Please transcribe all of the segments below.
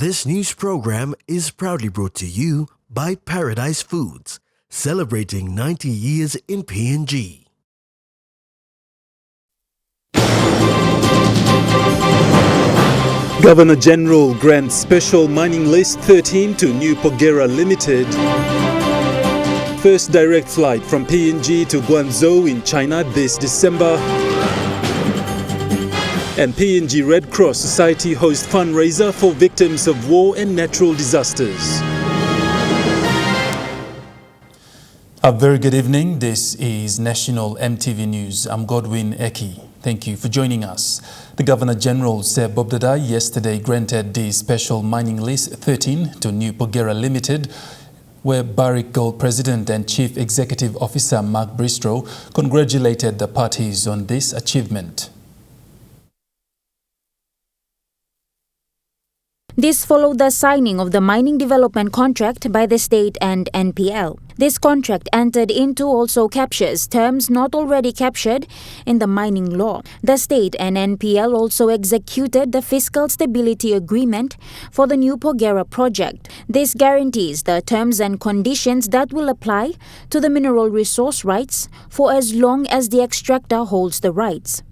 This news program is proudly brought to you by Paradise Foods, celebrating 90 years in PNG. Governor General grants special mining list 13 to New Porgera Limited. First direct flight from PNG to Guangzhou in China this December. And PNG Red Cross Society hosts fundraiser for victims of war and natural disasters. A very good evening. This is National EMTV News. I'm Godwin Eki. Thank you for joining us. The Governor General Sir Bob Dadai yesterday granted the special mining list 13 to New Porgera Limited, where Barrick Gold President and Chief Executive Officer Mark Bristow congratulated the parties on this achievement. This followed the signing of the mining development contract by the state and NPL. This contract entered into also captures terms not already captured in the mining law. The state and NPL also executed the Fiscal Stability Agreement for the New Porgera project. This guarantees the terms and conditions that will apply to the mineral resource rights for as long as the extractor holds the rights.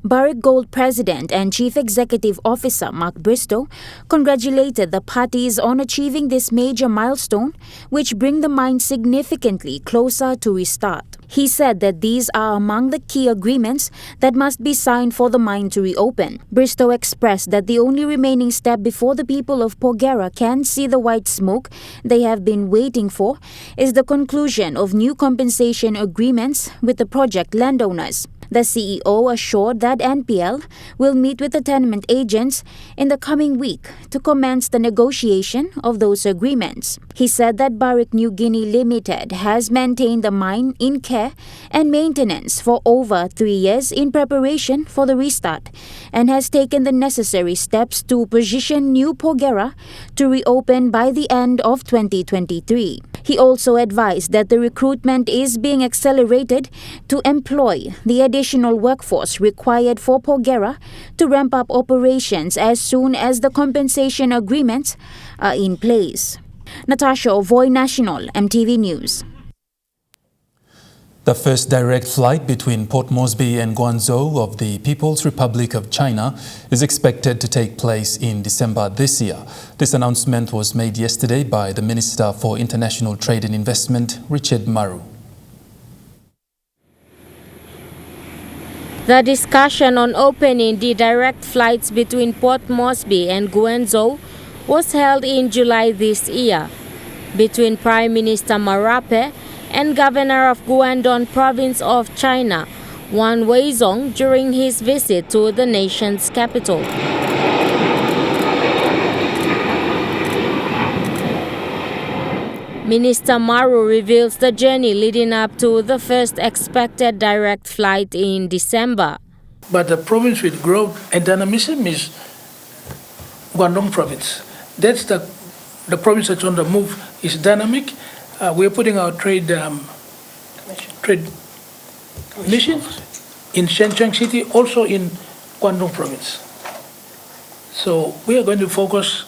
Barrick Gold President and Chief Executive Officer Mark Bristow congratulated the parties on achieving this major milestone, which bring the mine significantly closer to restart. He said that these are among the key agreements that must be signed for the mine to reopen. Bristow expressed that the only remaining step before the people of Porgera can see the white smoke they have been waiting for is the conclusion of new compensation agreements with the project landowners. The CEO assured that NPL will meet with the tenement agents in the coming week to commence the negotiation of those agreements. He said that Barrick New Guinea Limited has maintained the mine in care and maintenance for over 3 years in preparation for the restart and has taken the necessary steps to position New Porgera to reopen by the end of 2023. He also advised that the recruitment is being accelerated to employ the additional workforce required for Porgera to ramp up operations as soon as the compensation agreements are in place. Natasha Ovoy, National EMTV News. The first direct flight between Port Moresby and Guangzhou of the People's Republic of China is expected to take place in December this year. This announcement was made yesterday by the Minister for International Trade and Investment, Richard Maru. The discussion on opening the direct flights between Port Moresby and Guangzhou was held in July this year between Prime Minister Marape and Governor of Guangdong Province of China, Wang Weizong, during his visit to the nation's capital. Minister Maru reveals the journey leading up to the first expected direct flight in December. But the province with growth and dynamism is Guangdong Province. That's the province that's on the move, is dynamic. We're putting our trade mission in Shenzhen City, also in Guangdong Province. So we are going to focus,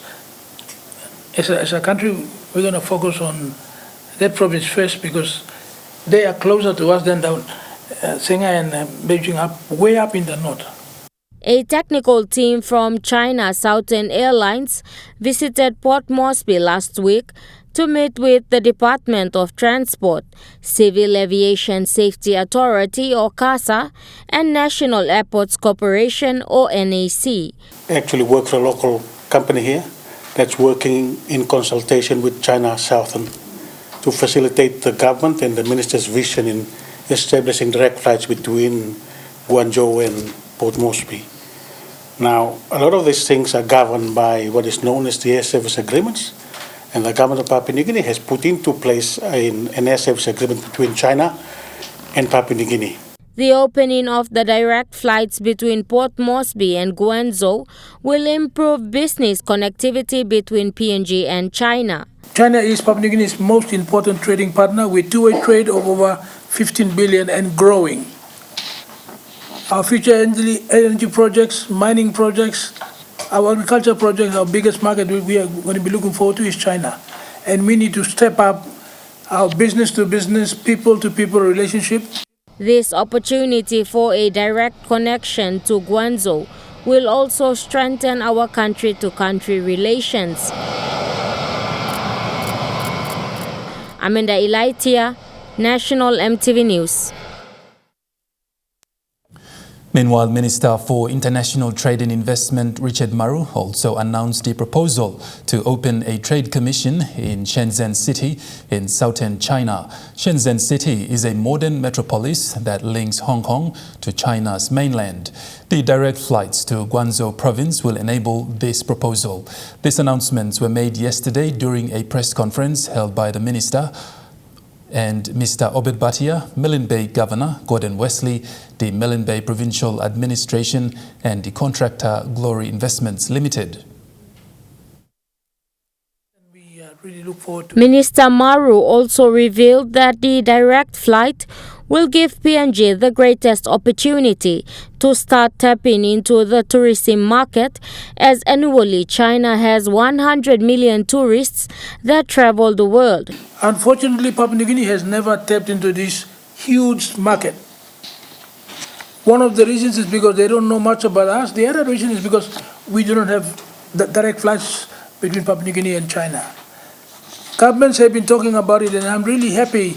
as a country, we're going to focus on that province first because they are closer to us than Shanghai and Beijing, way up in the north. A technical team from China Southern Airlines visited Port Moresby last week to meet with the Department of Transport, Civil Aviation Safety Authority or CASA, and National Airports Corporation or NAC. I actually work for a local company here that's working in consultation with China Southern to facilitate the government and the minister's vision in establishing direct flights between Guangzhou and Port Moresby. Now, a lot of these things are governed by what is known as the air service agreements, and the government of Papua New Guinea has put into place an air service agreement between China and Papua New Guinea. The opening of the direct flights between Port Moresby and Guangzhou will improve business connectivity between PNG and China. China is Papua New Guinea's most important trading partner with two-way trade of over 15 billion and growing. Our future energy projects, mining projects, our agriculture project, our biggest market we are going to be looking forward to is China. And we need to step up our business-to-business, people-to-people relationship. This opportunity for a direct connection to Guangzhou will also strengthen our country-to-country relations. Amanda Ilaitia, National EMTV News. Meanwhile, Minister for International Trade and Investment Richard Maru also announced the proposal to open a trade commission in Shenzhen City in southern China. Shenzhen City is a modern metropolis that links Hong Kong to China's mainland. The direct flights to Guangzhou province will enable this proposal. These announcements were made yesterday during a press conference held by the minister and Mr. Obed Bhatia, Milne Bay Governor Gordon Wesley, the Milne Bay Provincial Administration and the contractor Glory Investments Limited. We really look forward to Minister Maru also revealed that the direct flight will give PNG the greatest opportunity to start tapping into the tourism market, as annually China has 100 million tourists that travel the world. Unfortunately, Papua New Guinea has never tapped into this huge market. One of the reasons is because they don't know much about us. The other reason is because we do not have the direct flights between Papua New Guinea and China. Governments have been talking about it, and I'm really happy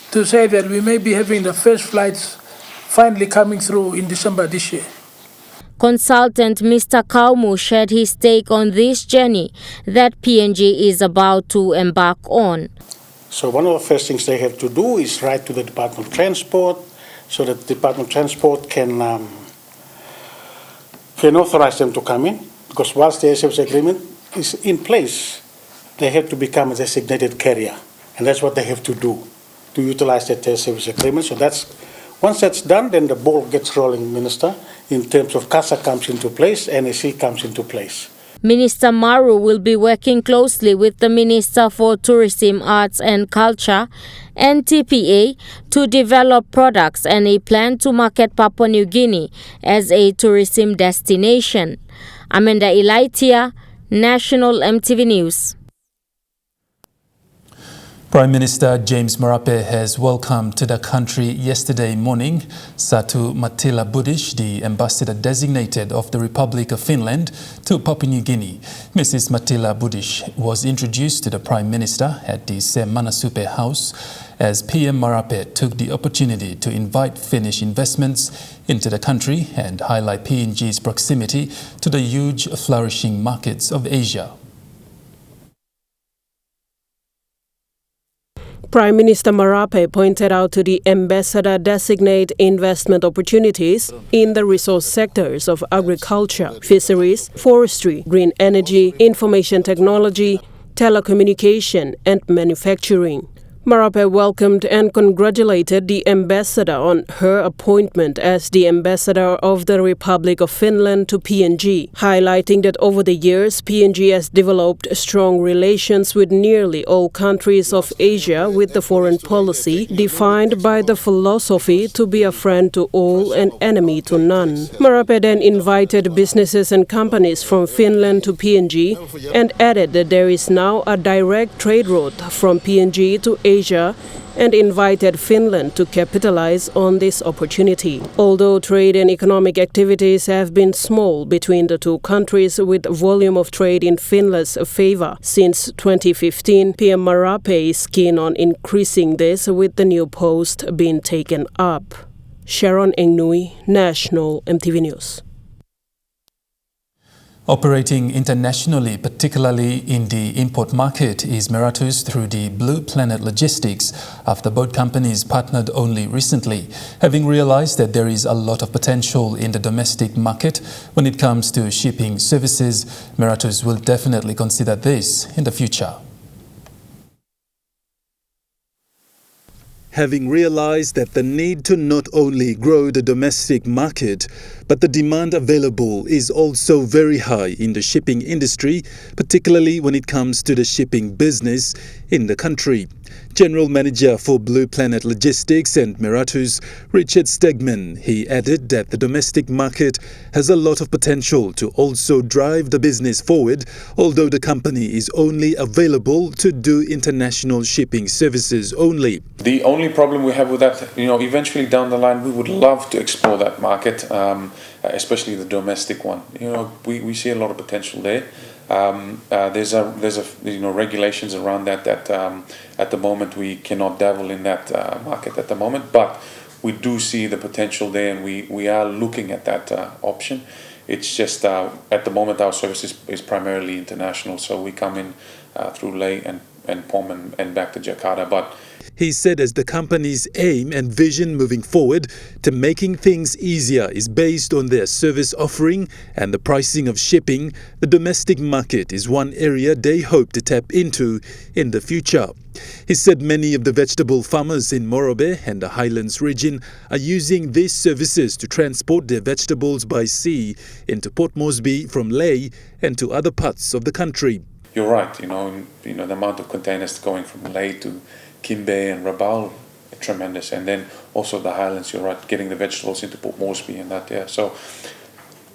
to say that we may be having the first flights finally coming through in December this year. Consultant Mr. Kaumu shared his take on this journey that PNG is about to embark on. So one of the first things they have to do is write to the Department of Transport so that the Department of Transport can authorize them to come in, because whilst the service agreement is in place, they have to become a designated carrier, and that's what they have to do to utilize that service agreement. So once that's done, then the ball gets rolling, Minister, in terms of CASA comes into place, NAC comes into place. Minister Maru will be working closely with the Minister for Tourism, Arts and Culture, NTPA, to develop products and a plan to market Papua New Guinea as a tourism destination. Amanda Ilaitia, National EMTV News. Prime Minister James Marape has welcomed to the country yesterday morning Satu Mattila Budish, the ambassador designated of the Republic of Finland to Papua New Guinea. Mrs. Mattila Budish was introduced to the Prime Minister at the Manasupe House as PM Marape took the opportunity to invite Finnish investments into the country and highlight PNG's proximity to the huge flourishing markets of Asia. Prime Minister Marape pointed out to the ambassador designate investment opportunities in the resource sectors of agriculture, fisheries, forestry, green energy, information technology, telecommunication and manufacturing. Marape welcomed and congratulated the ambassador on her appointment as the ambassador of the Republic of Finland to PNG, highlighting that over the years PNG has developed strong relations with nearly all countries of Asia with the foreign policy defined by the philosophy to be a friend to all and enemy to none. Marape then invited businesses and companies from Finland to PNG and added that there is now a direct trade route from PNG to Asia and invited Finland to capitalize on this opportunity. Although trade and economic activities have been small between the two countries, with volume of trade in Finland's favor since 2015, PM Marape is keen on increasing this with the new post being taken up. Sharon Engnui, National EMTV News. Operating internationally, particularly in the import market, is Meratus through the Blue Planet Logistics after both companies partnered only recently. Having realized that there is a lot of potential in the domestic market when it comes to shipping services, Meratus will definitely consider this in the future. Having realized that the need to not only grow the domestic market, But the demand available is also very high in the shipping industry, particularly when it comes to the shipping business in the country. General Manager for Blue Planet Logistics and Meratus, Richard Stegman, he added that the domestic market has a lot of potential to also drive the business forward, although the company is only available to do international shipping services only. The only problem we have with that, eventually down the line, we would love to explore that market, especially the domestic one. We see a lot of potential there. There's regulations around that at the moment we cannot dabble in that market at the moment, but we do see the potential there, and we are looking at that option. It's just at the moment our service is primarily international, so we come in through Leh and Pom and back to Jakarta. But he said as the company's aim and vision moving forward to making things easier is based on their service offering and the pricing of shipping, the domestic market is one area they hope to tap into in the future. He said many of the vegetable farmers in Morobe and the Highlands region are using these services to transport their vegetables by sea into Port Moresby from Leh and to other parts of the country. You're right, the amount of containers going from Leh to Kimbe and Rabaul, tremendous, and then also the Highlands. You're right, getting the vegetables into Port Moresby and that. Yeah, so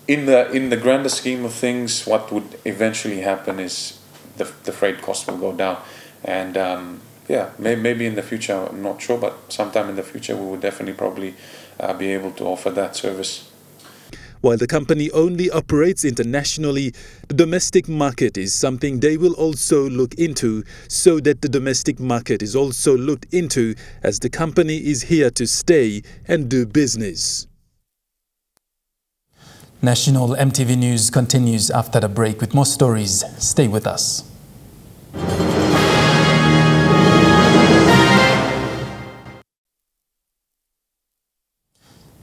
in the grander scheme of things, what would eventually happen is the freight cost will go down, and maybe in the future, I'm not sure, but sometime in the future we will definitely probably be able to offer that service. While the company only operates internationally, the domestic market is something they will also look into, so that the domestic market is also looked into as the company is here to stay and do business. National EMTV News continues after the break with more stories. Stay with us.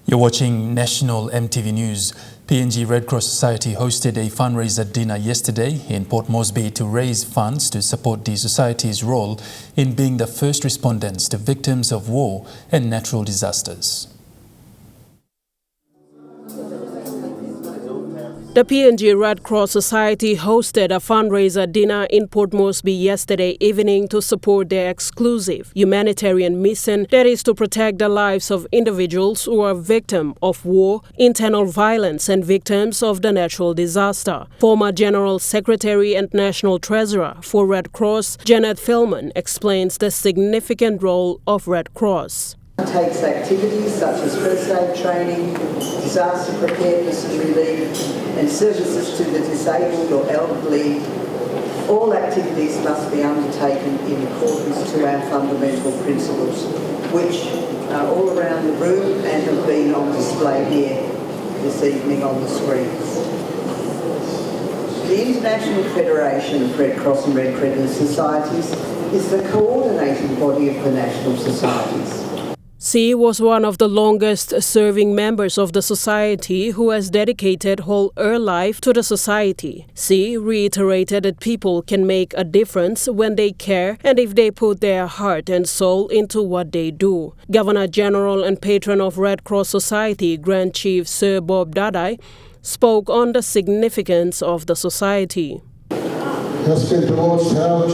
You're watching National EMTV News. PNG Red Cross Society hosted a fundraiser dinner yesterday in Port Moresby to raise funds to support the society's role in being the first respondents to victims of war and natural disasters. The PNG Red Cross Society hosted a fundraiser dinner in Port Moresby yesterday evening to support their exclusive humanitarian mission, that is to protect the lives of individuals who are victims of war, internal violence and victims of the natural disaster. Former General Secretary and National Treasurer for Red Cross, Janet Philman, explains the significant role of Red Cross. Takes activities such as first aid training, disaster preparedness and relief, and services to the disabled or elderly. All activities must be undertaken in accordance to our fundamental principles, which are all around the room and have been on display here this evening on the screens. The International Federation of Red Cross and Red Crescent Societies is the coordinating body of the national societies. C was one of the longest-serving members of the society who has dedicated whole her life to the society. C reiterated that people can make a difference when they care and if they put their heart and soul into what they do. Governor General and patron of Red Cross Society, Grand Chief Sir Bob Dadai, spoke on the significance of the society. Has been towards health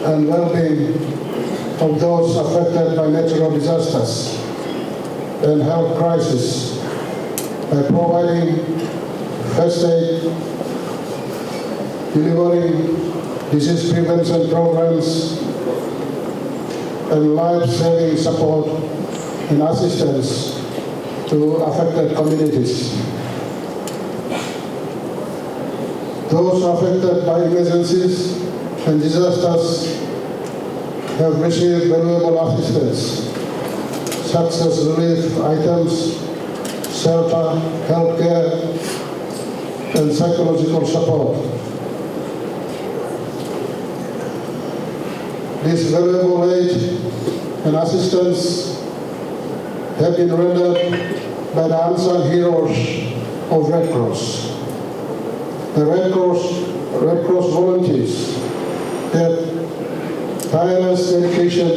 and well-being of those affected by natural disasters and health crisis by providing first aid, delivering disease prevention programs, and life-saving support and assistance to affected communities. Those affected by emergencies and disasters have received valuable assistance, such as relief items, shelter, healthcare, and psychological support. This valuable aid and assistance have been rendered by the unsung heroes of Red Cross. The Red Cross volunteers that tireless dedication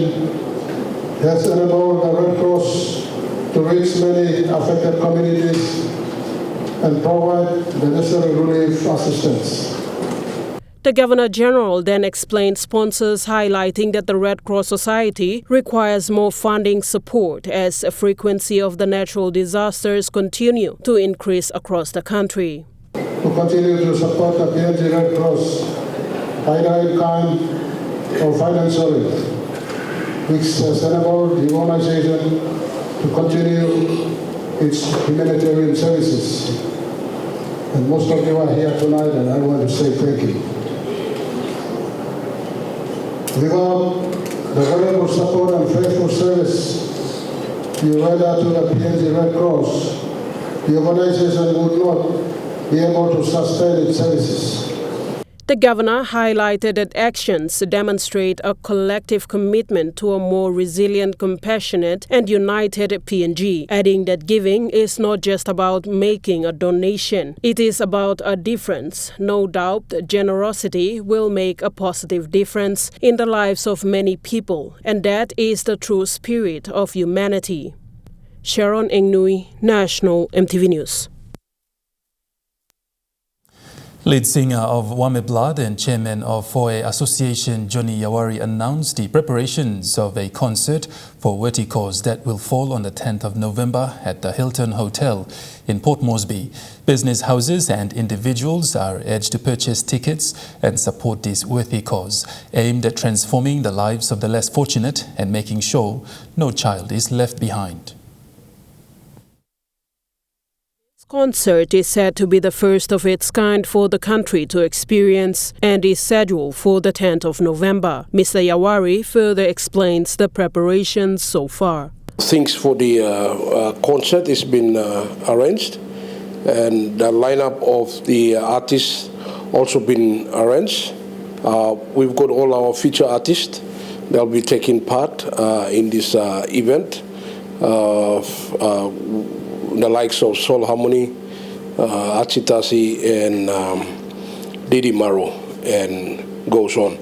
has enabled the Red Cross to reach many affected communities and provide the necessary relief assistance. The Governor-General then explained sponsors highlighting that the Red Cross Society requires more funding support as the frequency of the natural disasters continue to increase across the country. To continue to support the PNG Red Cross, either in kind or financially, with sustainable the organization to continue its humanitarian services. And most of you are here tonight, and I want to say thank you. Without the valuable support and faithful service you render to the PNG Red Cross, the organization would not be able to sustain its services. The governor highlighted that actions demonstrate a collective commitment to a more resilient, compassionate and united PNG, adding that giving is not just about making a donation. It is about a difference. No doubt, generosity will make a positive difference in the lives of many people, and that is the true spirit of humanity. Sharon Engnui, National EMTV News. Lead singer of Wame Blood and chairman of Foe Association Johnny Yawari announced the preparations of a concert for Worthy Cause that will fall on the 10th of November at the Hilton Hotel in Port Moresby. Business houses and individuals are urged to purchase tickets and support this worthy cause, aimed at transforming the lives of the less fortunate and making sure no child is left behind. Concert is said to be the first of its kind for the country to experience and is scheduled for the 10th of November. Mr. Yawari further explains the preparations so far. Things for the concert has been arranged, and the lineup of the artists also been arranged. We've got all our feature artists. They'll be taking part in this event. The likes of Soul Harmony, Achitasi, and Didi Maro, and goes on.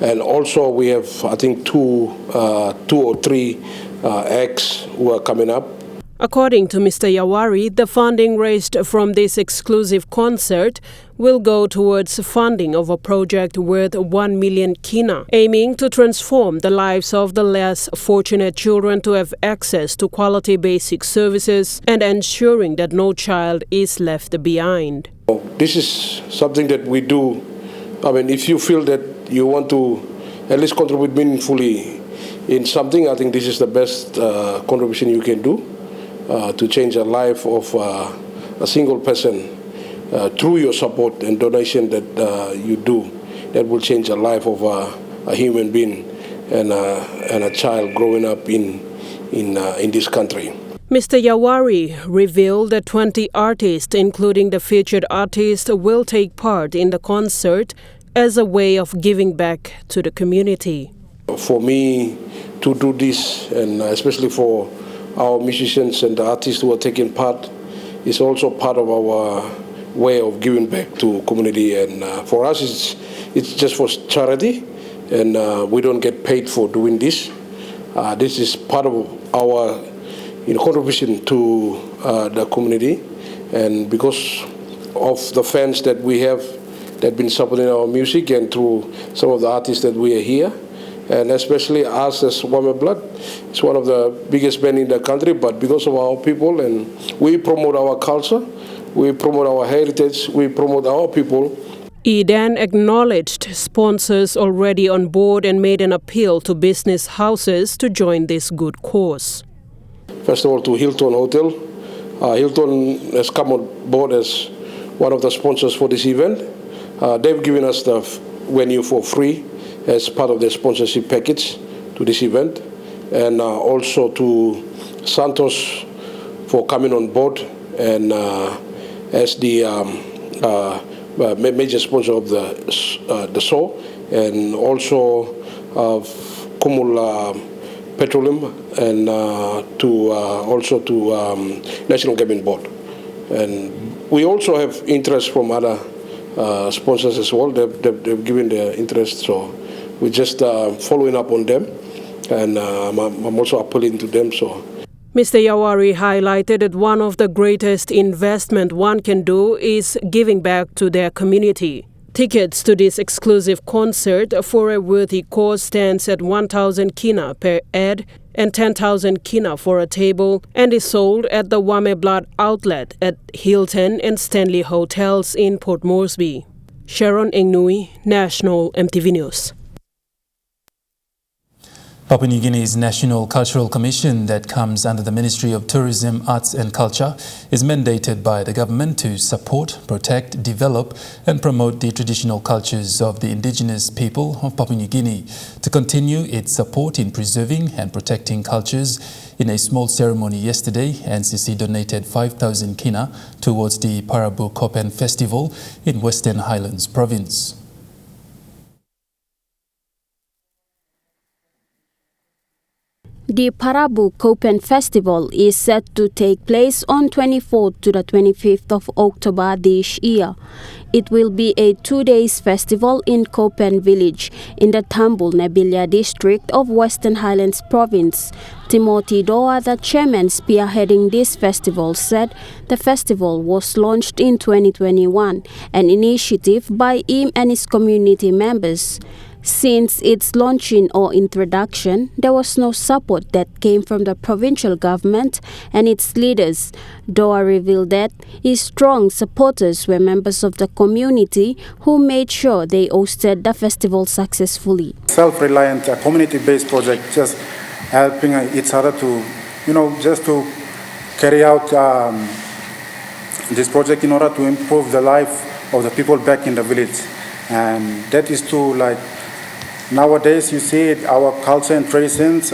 And also we have, I think, two or three acts who are coming up. According to Mr. Yawari, the funding raised from this exclusive concert will go towards funding of a project worth 1 million kina, aiming to transform the lives of the less fortunate children to have access to quality basic services and ensuring that no child is left behind. This is something that we do. I mean, if you feel that you want to at least contribute meaningfully in something, I think this is the best contribution you can do. To change the life of a single person through your support and donation that you do, that will change the life of a human being and a child growing up in this country. Mr. Yawari revealed that 20 artists, including the featured artist, will take part in the concert as a way of giving back to the community. For me to do this, and especially for our musicians and the artists who are taking part, is also part of our way of giving back to community. And for us, it's just for charity, and we don't get paid for doing this. This is part of our contribution to the community, and because of the fans that we have that have been supporting our music, and through some of the artists that we are here. And especially us as Wame Blood, it's one of the biggest bands in the country, but because of our people, and we promote our culture, we promote our heritage, we promote our people. He then acknowledged sponsors already on board and made an appeal to business houses to join this good cause. First of all, to Hilton Hotel. Hilton has come on board as one of the sponsors for this event. They've given us the venue for free as part of their sponsorship package to this event, and also to Santos for coming on board and as the major sponsor of the show, and also Kumul Petroleum, and also to National Gaming Board. And we also have interest from other sponsors as well. They've given their interest, so we're just following up on them, and I'm also appealing to them. Mr. Yawari highlighted that one of the greatest investment one can do is giving back to their community. Tickets to this exclusive concert for a worthy cause stands at 1,000 kina per head and 10,000 kina for a table and is sold at the Wame Blood outlet at Hilton and Stanley Hotels in Port Moresby. Sharon Engnui, National EMTV News. Papua New Guinea's National Cultural Commission, that comes under the Ministry of Tourism, Arts and Culture, is mandated by the government to support, protect, develop and promote the traditional cultures of the indigenous people of Papua New Guinea. To continue its support in preserving and protecting cultures, in a small ceremony yesterday, NCC donated 5,000 kina towards the Parabu Kopen Festival in Western Highlands Province. The Parabu Kopen Festival is set to take place on 24th to the 25th of October this year. It will be a 2-day festival in Kopen village in the Tambul Nebilia district of Western Highlands Province. Timothy Doa, the chairman spearheading this festival, said the festival was launched in 2021, an initiative by him and his community members. Since its launching or introduction, there was no support that came from the provincial government and its leaders. Doa revealed that his strong supporters were members of the community who made sure they hosted the festival successfully. Self-reliant, community-based project, just helping each other to, just to carry out this project in order to improve the life of the people back in the village. And that is to nowadays, you see it, our culture and traditions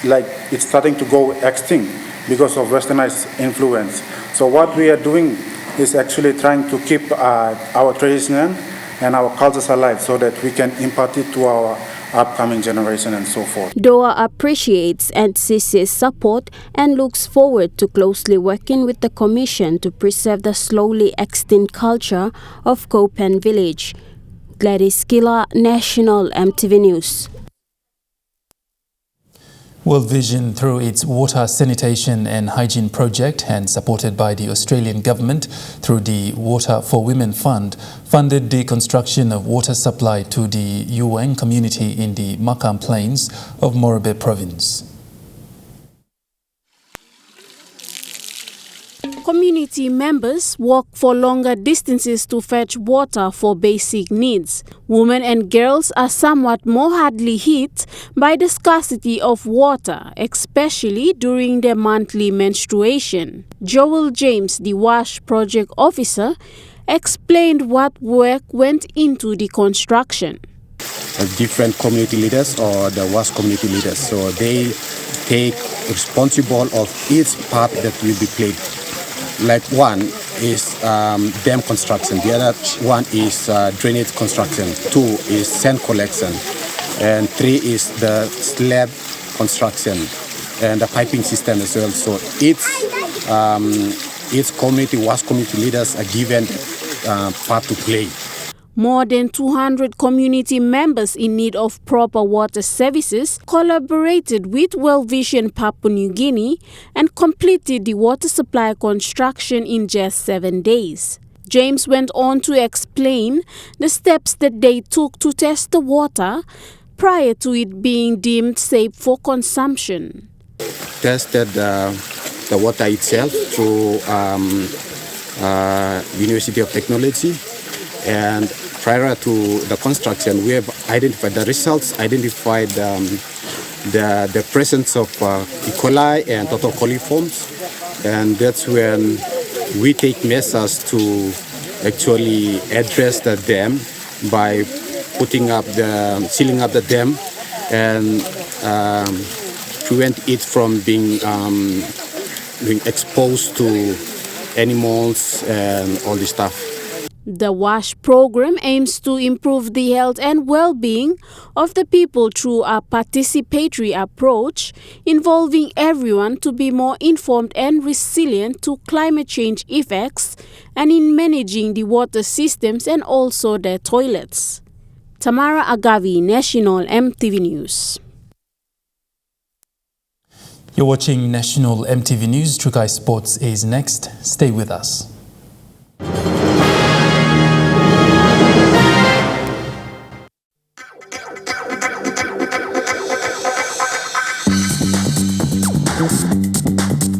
it's starting to go extinct because of westernized influence. So what we are doing is actually trying to keep our tradition and our cultures alive so that we can impart it to our upcoming generation and so forth. Doa appreciates NCC's support and looks forward to closely working with the Commission to preserve the slowly extinct culture of Kopen village. Gladys Killer, National EMTV News. World Vision, through its water sanitation and hygiene project and supported by the Australian government through the Water for Women Fund, funded the construction of water supply to the Yueng community in the Makam Plains of Morobe Province. Community members walk for longer distances to fetch water for basic needs. Women and girls are somewhat more hardly hit by the scarcity of water, especially during their monthly menstruation. Joel James, the WASH project officer, explained what work went into the construction. Different community leaders or the WASH community leaders, so they take responsible of each part that will be played. Like one is dam construction, the other one is drainage construction, 2 is sand collection, and 3 is the slab construction and the piping system as well. So each community, WASH community leaders are given part to play. More than 200 community members in need of proper water services collaborated with World Vision Papua New Guinea and completed the water supply construction in just 7 days. James went on to explain the steps that they took to test the water prior to it being deemed safe for consumption. Tested the water itself through University of Technology, and prior to the construction, we have identified the results, identified the presence of E. coli and total coliforms, and that's when we take measures to actually address the dam by sealing up the dam and prevent it from being exposed to animals and all this stuff. The WASH program aims to improve the health and well-being of the people through a participatory approach involving everyone to be more informed and resilient to climate change effects and in managing the water systems and also their toilets. Tamara Agavi, National EMTV News. You're watching National EMTV News. Trukai Sports is next. Stay with us.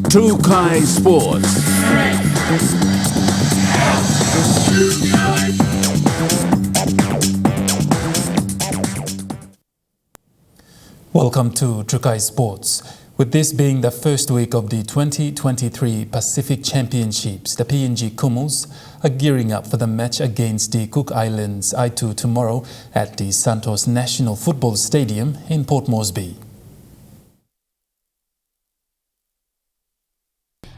Trukai Sports. Welcome to Trukai Sports. With this being the first week of the 2023 Pacific Championships, the PNG Kumals are gearing up for the match against the Cook Islands I2 tomorrow at the Santos National Football Stadium in Port Moresby.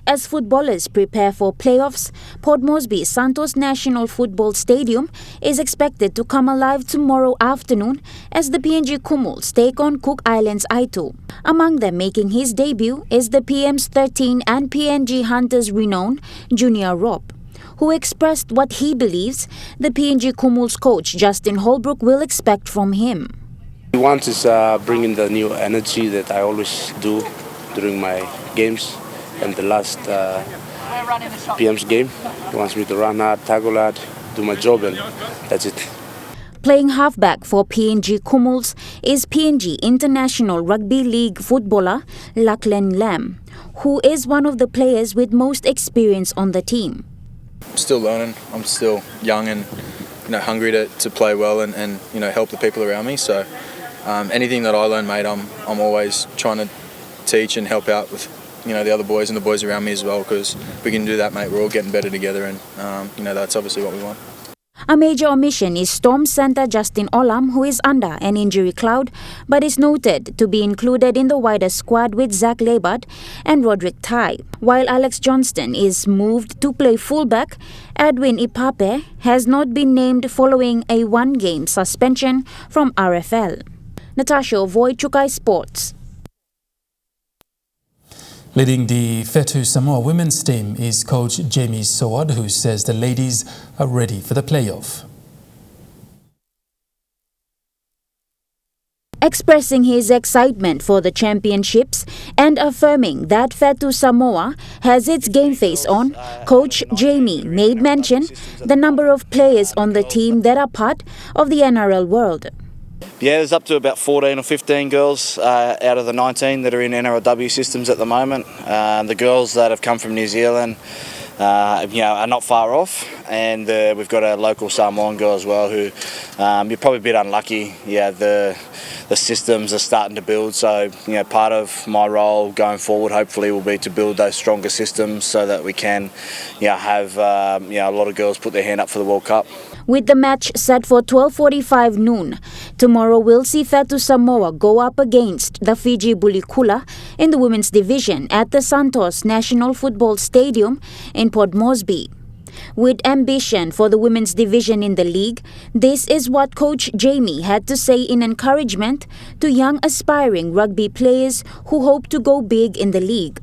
As footballers prepare for playoffs, Port Moresby Santos National Football Stadium is expected to come alive tomorrow afternoon as the PNG Kumals take on Cook Islands I2. Among them making his debut is the PM's 13 and PNG Hunters renowned Junior Rob, who expressed what he believes the PNG Kumals coach Justin Holbrook will expect from him. He wants to bring in the new energy that I always do during my games. And the last PM's game, he wants me to run hard, tackle hard, do my job, and that's it. Playing halfback for PNG Kumals is PNG International Rugby League footballer Lachlan Lam, who is one of the players with most experience on the team. I'm still learning. I'm still young and hungry to play well and help the people around me. So anything that I learn, mate, I'm always trying to teach and help out with the other boys and the boys around me as well, because we can do that, mate. We're all getting better together, and that's obviously what we want. A major omission is Storm centre Justin Olam, who is under an injury cloud but is noted to be included in the wider squad with Zach Labard and Roderick Tai. While Alex Johnston is moved to play fullback, Edwin Ipape has not been named following a one-game suspension from RFL. Natasha Ovoy, Trukai Sports. Leading the Fetu Samoa women's team is coach Jamie Soward, who says the ladies are ready for the playoff. Expressing his excitement for the championships and affirming that Fetu Samoa has its game face on, Coach Jamie made mention the number of players on the team that are part of the NRL world. Yeah, there's up to about 14 or 15 girls out of the 19 that are in NRLW systems at the moment. The girls that have come from New Zealand are not far off, and we've got a local Samoan girl as well who you're probably a bit unlucky. Yeah, the systems are starting to build, so part of my role going forward hopefully will be to build those stronger systems so that we can have a lot of girls put their hand up for the World Cup. With the match set for 12:45 noon, tomorrow we'll see Fetu Samoa go up against the Fiji Bulikula in the women's division at the Santos National Football Stadium in Port Moresby. With ambition for the women's division in the league, this is what Coach Jamie had to say in encouragement to young aspiring rugby players who hope to go big in the league.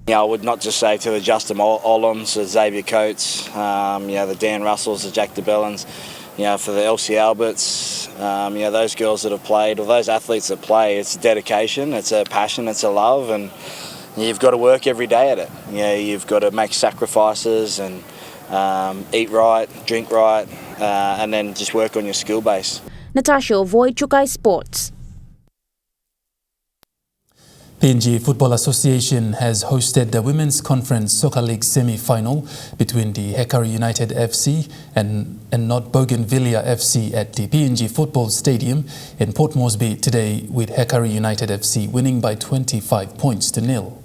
I would not just say to the Justin Olams, the Xavier Coates, the Dan Russells, the Jack DeBellins, for the LC Alberts, those girls that have played, or those athletes that play, it's dedication, it's a passion, it's a love, and you've got to work every day at it. You've got to make sacrifices and eat right, drink right, and then just work on your skill base. Natasha Ovoy, Trukai Sports. PNG Football Association has hosted the Women's Conference Soccer League semi-final between the Hekari United FC and North Bougainvillea FC at the PNG Football Stadium in Port Moresby today, with Hekari United FC winning by 25 points to 0.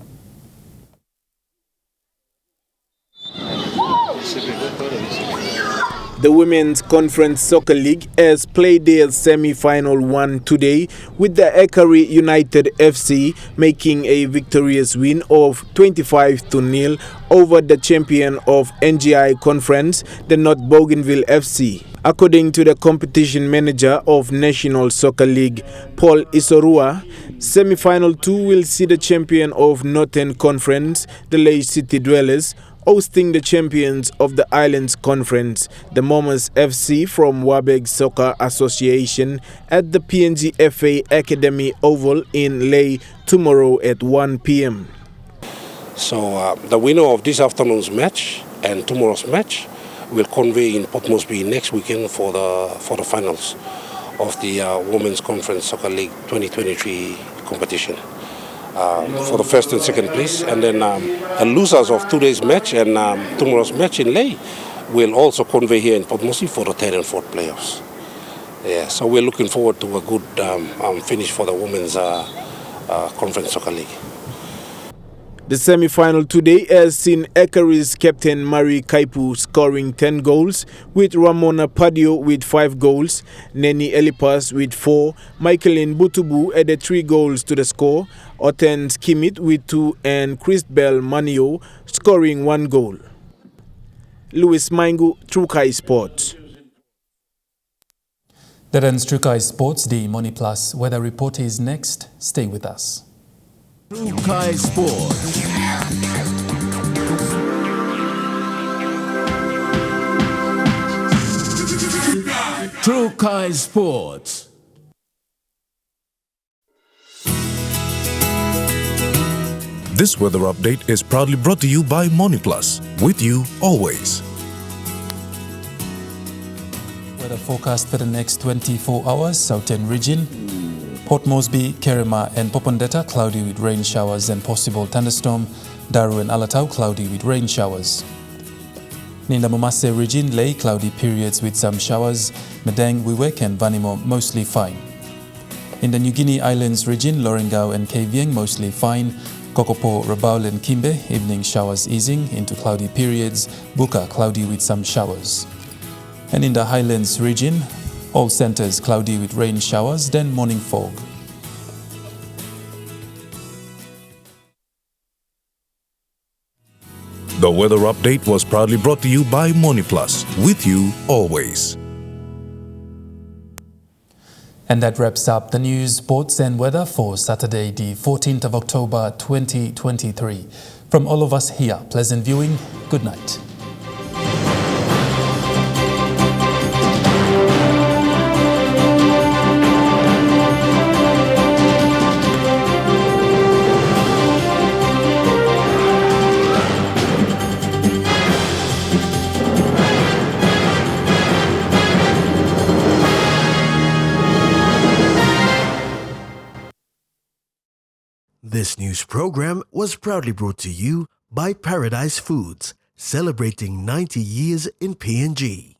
The Women's Conference Soccer League has played their semi-final one today, with the Hekari United FC making a victorious win of 25-0 over the champion of NGI Conference, the North Bougainvillea FC. According to the competition manager of National Soccer League, Paul Isorua, semi-final 2 will see the champion of Northern Conference, the Lake City Dwellers, hosting the champions of the Islands Conference, the Momas FC from Wabeg Soccer Association, at the PNG FA Academy Oval in Lae tomorrow at 1 p.m. So the winner of this afternoon's match and tomorrow's match will convey in Port Moresby next weekend for the finals of the Women's Conference Soccer League 2023 competition for the first and second place. And then the losers of today's match and tomorrow's match in Lae will also convey here in Port Moresby for the third and fourth playoffs. Yeah, so we're looking forward to a good finish for the Women's Conference Soccer League. The semi-final today has seen Ekari's captain Mari Kaipu scoring 10 goals, with Ramona Padio with 5 goals, Neni Elipas with 4, Michaeline Butubu added 3 goals to the score, Oten Skimit with 2, and Christbel Manio scoring 1 goal. Louis Maingu, Trukai Sports. That ends Trukai Sports. The Money Plus weather report is next. Stay with us. Trukai Sports. Trukai Sports. This weather update is proudly brought to you by MoneyPlus, with you always. Weather forecast for the next 24 hours, Southern region. Port Moresby, Kerema and Popondetta, cloudy with rain showers and possible thunderstorm. Daru and Alatau, cloudy with rain showers. In the Momase region, Lae, cloudy periods with some showers. Medang, Wewak and Vanimo, mostly fine. In the New Guinea Islands region, Lorengau and Kavieng, mostly fine. Kokopo, Rabaul and Kimbe, evening showers easing into cloudy periods. Buka, cloudy with some showers. And in the Highlands region, all centers cloudy with rain showers, then morning fog. The weather update was proudly brought to you by MoneyPlus, with you always. And that wraps up the news, sports and weather for Saturday, the 14th of October 2023. From all of us here, pleasant viewing. Good night. This news program was proudly brought to you by Paradise Foods, celebrating 90 years in PNG.